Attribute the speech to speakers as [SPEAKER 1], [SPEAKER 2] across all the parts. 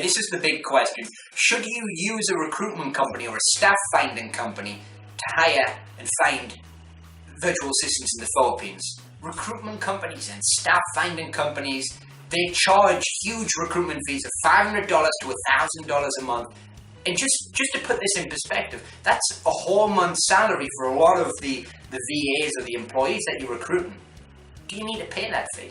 [SPEAKER 1] This is the big question. Should you use a recruitment company or a staff finding company to hire and find virtual assistants in the Philippines? Recruitment companies and staff finding companies, they charge huge recruitment fees of $500 to $1,000 a month. And just to put this in perspective, that's a whole month's salary for a lot of the VAs or the employees that you're recruiting. Do you need to pay that fee?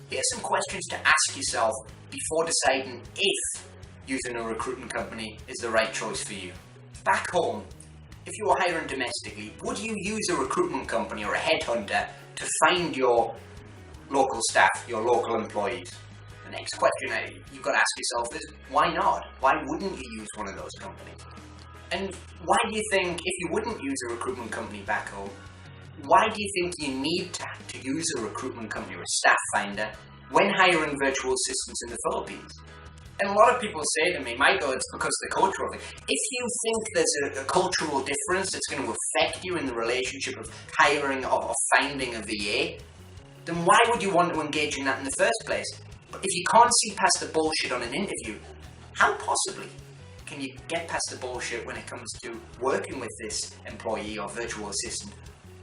[SPEAKER 1] Here's some questions to ask yourself before deciding if using a recruitment company is the right choice for you. Back home, if you were hiring domestically, would you use a recruitment company or a headhunter to find your local staff, your local employees? The next question you've got to ask yourself is, why not? Why wouldn't you use one of those companies? And why do you think, if you wouldn't use a recruitment company back home, why do you think you need to use a recruitment company or a staff finder when hiring virtual assistants in the Philippines? And a lot of people say to me, Michael, it's because of the cultural thing. If you think there's a cultural difference that's going to affect you in the relationship of hiring or finding a VA, then why would you want to engage in that in the first place? But if you can't see past the bullshit on an interview, how possibly can you get past the bullshit when it comes to working with this employee or virtual assistant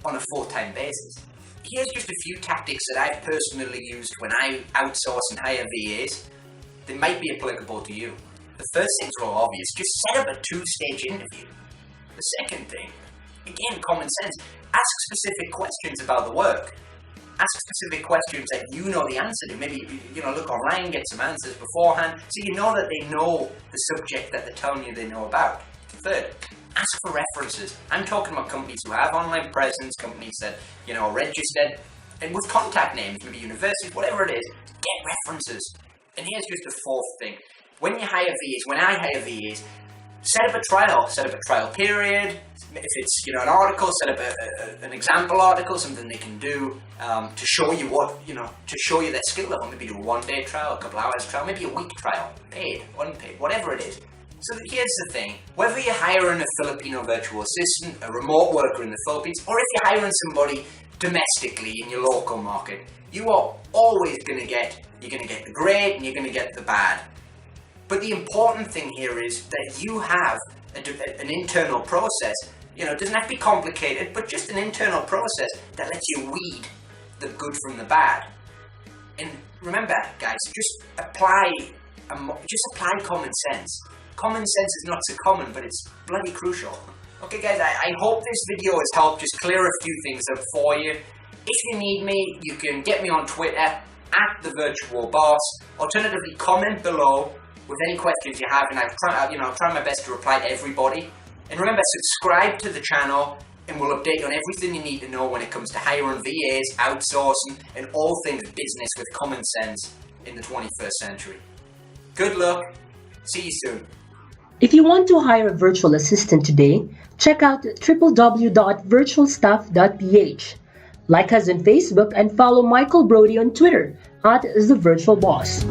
[SPEAKER 1] on a full-time basis? Here's just a few tactics that I've personally used when I outsource and hire VAs. They might be applicable to you. The first thing's real obvious. Just set up a two-stage interview. The second thing, again, common sense. Ask specific questions about the work. Ask specific questions that you know the answer to. Maybe, look online, get some answers beforehand, so you know that they know the subject that they're telling you they know about. Third, ask for references. I'm talking about companies who have online presence, companies that, are registered, and with contact names, maybe universities, whatever it is, get references. And here's just a fourth thing. When I hire VAs, set up a trial period. If it's an article, set up an example article, something they can do to show you to show you their skill level. Maybe do a 1-day trial, a couple hours trial, maybe a week trial, paid, unpaid, whatever it is. So here's the thing, whether you're hiring a Filipino virtual assistant, a remote worker in the Philippines, or if you're hiring somebody domestically in your local market, you are always going to get the great and you're going to get the bad. But the important thing here is that you have an internal process. It doesn't have to be complicated, but just an internal process that lets you weed the good from the bad. And remember, guys, just apply common sense. Common sense is not so common, but it's bloody crucial. Okay, guys, I hope this video has helped just clear a few things up for you. If you need me, you can get me on Twitter @TheVirtualBoss. Alternatively, comment below with any questions you have, and I'll try my best to reply to everybody. And remember, subscribe to the channel, and we'll update you on everything you need to know when it comes to hiring VAs, outsourcing, and all things business with common sense in the 21st century. Good luck. See you soon.
[SPEAKER 2] If you want to hire a virtual assistant today, check out www.VirtualStaff.ph. Like us on Facebook and follow Michael Brodie on Twitter @TheVirtualBoss.